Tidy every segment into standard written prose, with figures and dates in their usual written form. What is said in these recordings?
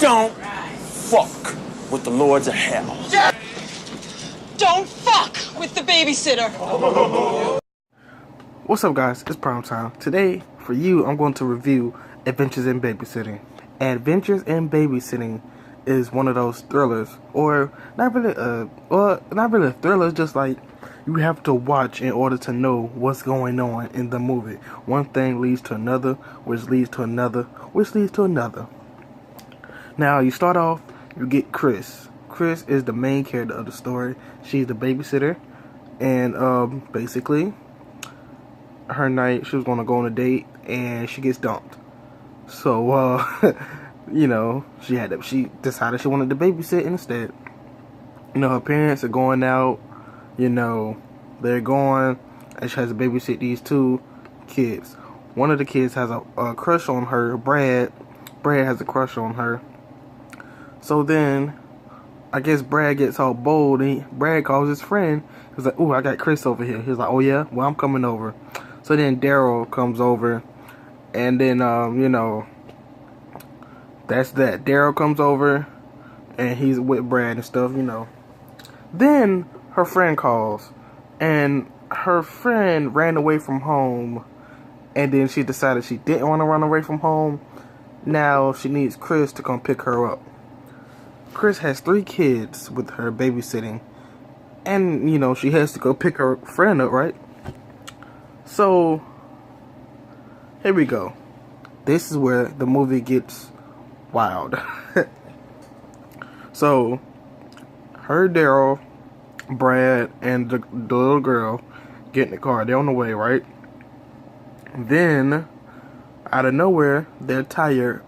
Don't fuck with the lords of hell. Don't fuck with the babysitter. What's up, guys? It's Prime Time. Today, for you, I'm going to review Adventures in Babysitting. Adventures in Babysitting is one of those thrillers, or not really a thriller, it's just like you have to watch in order to know what's going on in the movie. One thing leads to another, which leads to another, which leads to another. Now, you start off, you get Chris. Chris is the main character of the story. She's the babysitter, and basically, her night, she was going to go on a date, and she gets dumped. So, you know, she decided she wanted to babysit instead. You know, her parents are going out, you know, they're going, and she has to babysit these two kids. One of the kids has a crush on her, Brad. Brad has a crush on her. So then, I guess Brad gets all bold, and Brad calls his friend. He's like, "Ooh, I got Chris over here." He's like, "Oh yeah? Well, I'm coming over." So then Daryl comes over, and then, you know, that's that. Daryl comes over, and he's with Brad and stuff, you know. Then her friend calls, and her friend ran away from home, and then she decided she didn't want to run away from home. Now she needs Chris to come pick her up. Chris has 3 kids with her babysitting, and, you know, she has to go pick her friend up, right? So, here we go. This is where the movie gets wild. So, her, Daryl, Brad, and the little girl get in the car. They're on the way, right? Then, out of nowhere, their tire,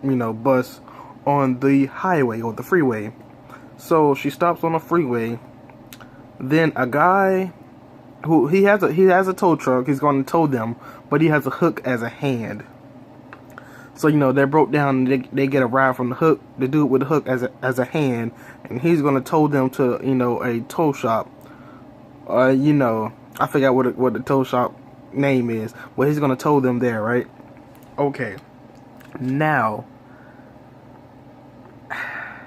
you know, busts on the highway or the freeway. So she stops on the freeway. Then a guy who he has a tow truck. He's going to tow them, but he has a hook as a hand. So, you know, they're broke down. And they get a ride from the hook. The dude with the hook as a hand, and he's going to tow them to, you know, a tow shop. You know, I forgot what the tow shop name is, but he's going to tow them there, right? Okay. Now,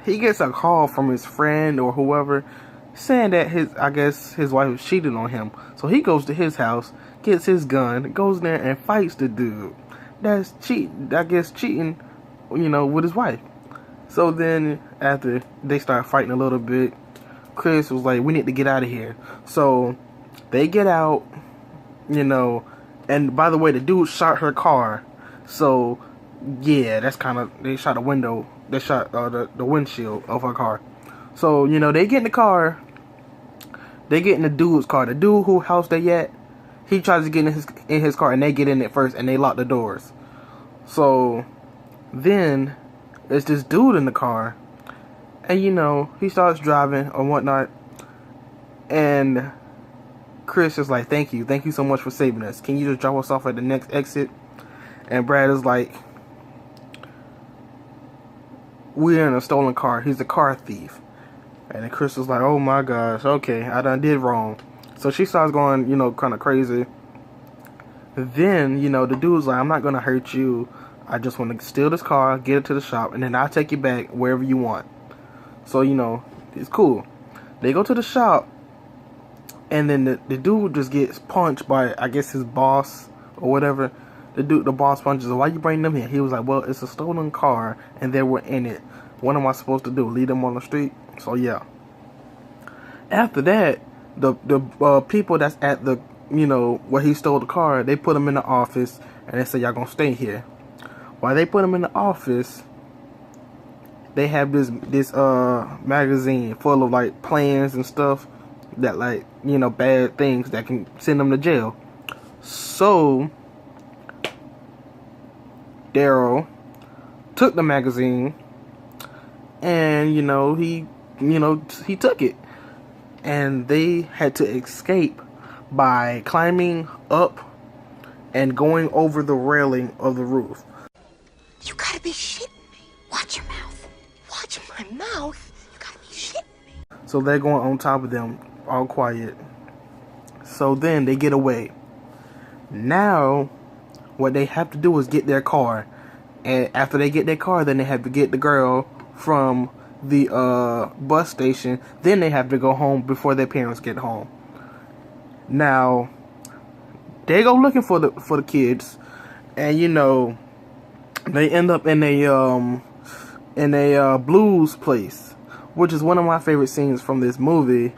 he gets a call from his friend or whoever saying that his wife was cheating on him. So he goes to his house, gets his gun, goes there and fights the dude. That's cheating, you know, with his wife. So then after they start fighting a little bit, Chris was like, "We need to get out of here." So they get out, you know, and by the way, the dude shot her car. So yeah, that's kind of, they shot a window. They shot the windshield of her car. So, you know, they get in the car. They get in the dude's car. The dude who house they at, he tries to get in his car, and they get in it first, and they lock the doors. So then there's this dude in the car, and, you know, he starts driving or whatnot, and Chris is like, thank you so much for saving us. Can you just drop us off at the next exit?" And Brad is like, "We're in a stolen car. He's a car thief." And then Chris was like, "Oh my gosh, okay, I done did wrong." So she starts going, you know, kind of crazy. Then, you know, the dude's like, "I'm not going to hurt you. I just want to steal this car, get it to the shop, and then I'll take you back wherever you want." So, you know, it's cool. They go to the shop, and then the dude just gets punched by, I guess, his boss or whatever. The boss punches him. "Why you bring them here?" He was like, "Well, it's a stolen car, and they were in it. What am I supposed to do? Leave them on the street?" So yeah. After that, the people that's at the, you know, where he stole the car, they put him in the office, and they say, "Y'all gonna stay here." While they put him in the office, they have this magazine full of like plans and stuff that, like, you know, bad things that can send them to jail. So Daryl took the magazine, and, you know, he took it, and they had to escape by climbing up and going over the railing of the roof. You gotta be shitting me. Watch your mouth. Watch my mouth? You gotta be shitting me. So they're going on top of them, all quiet. So then they get away. Now, what they have to do is get their car. And after they get their car, then they have to get the girl from the bus station. Then they have to go home before their parents get home. Now they go looking for the kids, and you know, they end up in a blues place, which is one of my favorite scenes from this movie,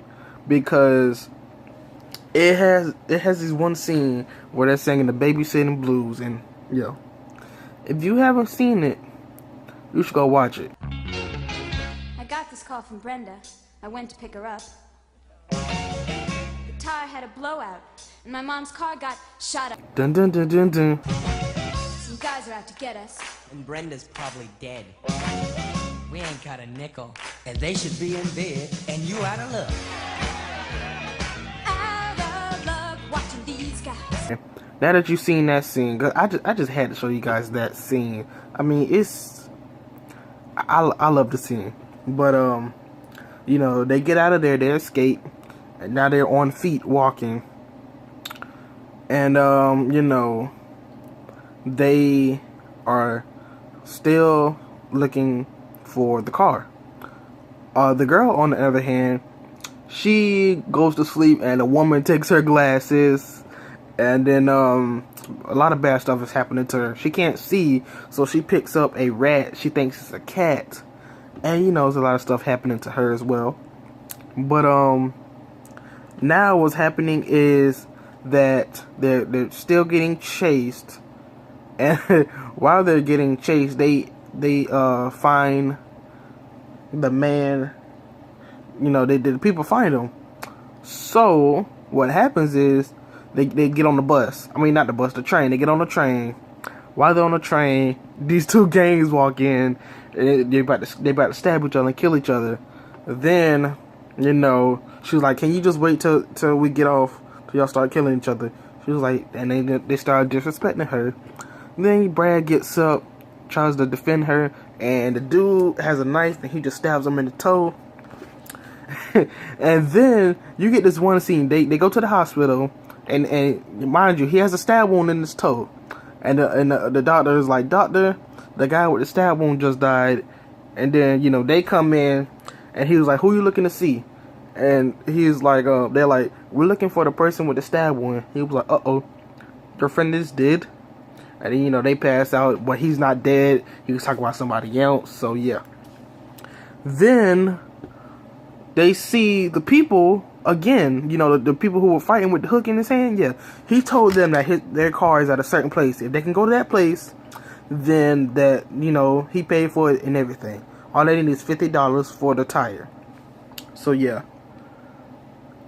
because it has this one scene where they're singing the Babysitting blues, and yo, if you haven't seen it, you should go watch it. I got this call from Brenda. I went to pick her up. The tire had a blowout, and my mom's car got shot up. Dun dun dun dun dun. Some guys are out to get us. And Brenda's probably dead. We ain't got a nickel. And they should be in bed, and you out of luck. Out of luck watching these guys. Now that you've seen that scene, I just had to show you guys that scene. I mean, I love the scene. But you know, they get out of there, they escape, and now they're on feet walking. And you know, they are still looking for the car. The girl, on the other hand, she goes to sleep, and a woman takes her glasses, and then a lot of bad stuff is happening to her. She can't see, so she picks up a rat. She thinks it's a cat, and you know, there's a lot of stuff happening to her as well. But now what's happening is that they're still getting chased, and while they're getting chased, they find the man. You know, the people find him. So what happens is they get on the bus. I mean, not the bus, the train. They get on the train. While they're on the train, these two gangs walk in. And they about to stab each other and kill each other. Then, you know, she was like, "Can you just wait till we get off, till y'all start killing each other?" She was like, and they started disrespecting her. Then Brad gets up, tries to defend her, and the dude has a knife and he just stabs him in the toe. And then you get this one scene. They go to the hospital, and mind you, he has a stab wound in his toe, and the doctor is like, "Doctor, the guy with the stab wound just died." And then, you know, they come in, and he was like, "Who you looking to see?" And he's like, they're like, "We're looking for the person with the stab wound." He was like, "Uh-oh, your friend is dead." And then, you know, they pass out, but he's not dead. He was talking about somebody else. So yeah. Then they see the people again. You know, the people who were fighting with the hook in his hand. Yeah, he told them that their car is at a certain place. If they can go to that place, then that, you know, he paid for it and everything. All they need is $50 for the tire. So yeah.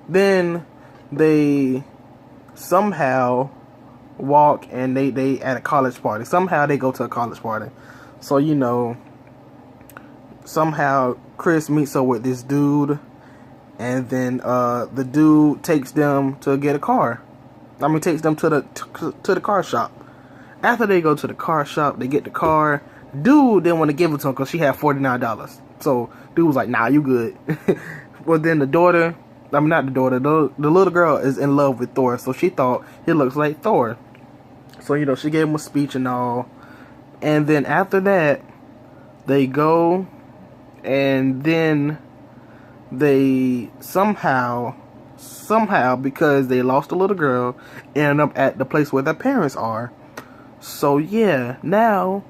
Then they somehow walk, and they at a college party. Somehow they go to a college party. So, you know, somehow Chris meets up with this dude, and then the dude takes them to get a car. I mean, takes them to the car shop. After they go to the car shop, they get the car. Dude didn't want to give it to him because she had $49. So dude was like, "Nah, you good." Well, then the daughter, I mean, not the daughter, the little girl is in love with Thor, so she thought he looks like Thor. So, you know, she gave him a speech and all. And then after that, they go, and then they somehow, because they lost a little girl, end up at the place where their parents are. So yeah, now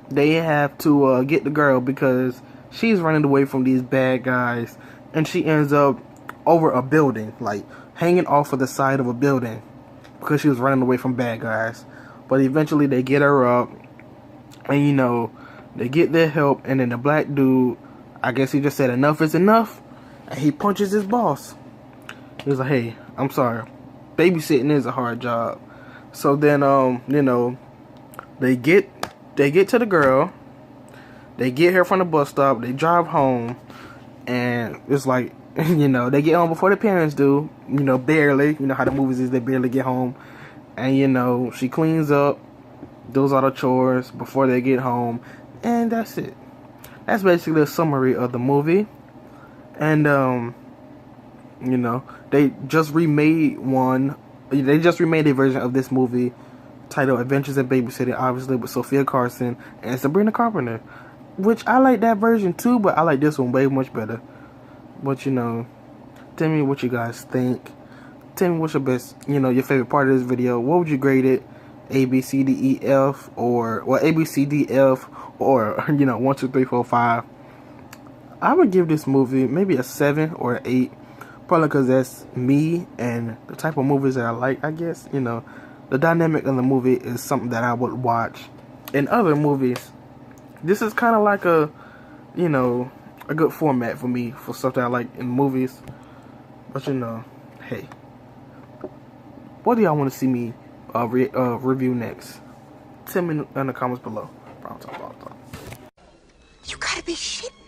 they have to get the girl, because she's running away from these bad guys, and she ends up over a building, like hanging off of the side of a building, because she was running away from bad guys. But eventually they get her up, and you know, they get their help, and then the black dude, I guess he just said enough is enough, and he punches his boss. He was like, "Hey, I'm sorry, babysitting is a hard job." So then you know, they get to the girl, they get her from the bus stop, they drive home, and it's like, you know, they get home before the parents do, you know, barely. You know how the movies is, they barely get home. And, you know, she cleans up, does all the chores before they get home, and that's it. That's basically a summary of the movie. And, you know, they just remade a version of this movie titled Adventures in Babysitting, obviously with Sophia Carson and Sabrina Carpenter. Which I like that version too, but I like this one way much better. But you know, tell me what you guys think. Tell me what's your best, you know, your favorite part of this video. What would you grade it? A, B, C, D, E, F, or A, B, C, D, F, or you know, 1, 2, 3, 4, 5. I would give this movie maybe a 7 or an 8. Probably because that's me and the type of movies that I like, I guess. You know, the dynamic of the movie is something that I would watch in other movies. This is kind of like a, you know, a good format for me for stuff that I like in movies. But you know, hey, what do y'all want to see me review next? Tell me in the comments below. You gotta be shitting me.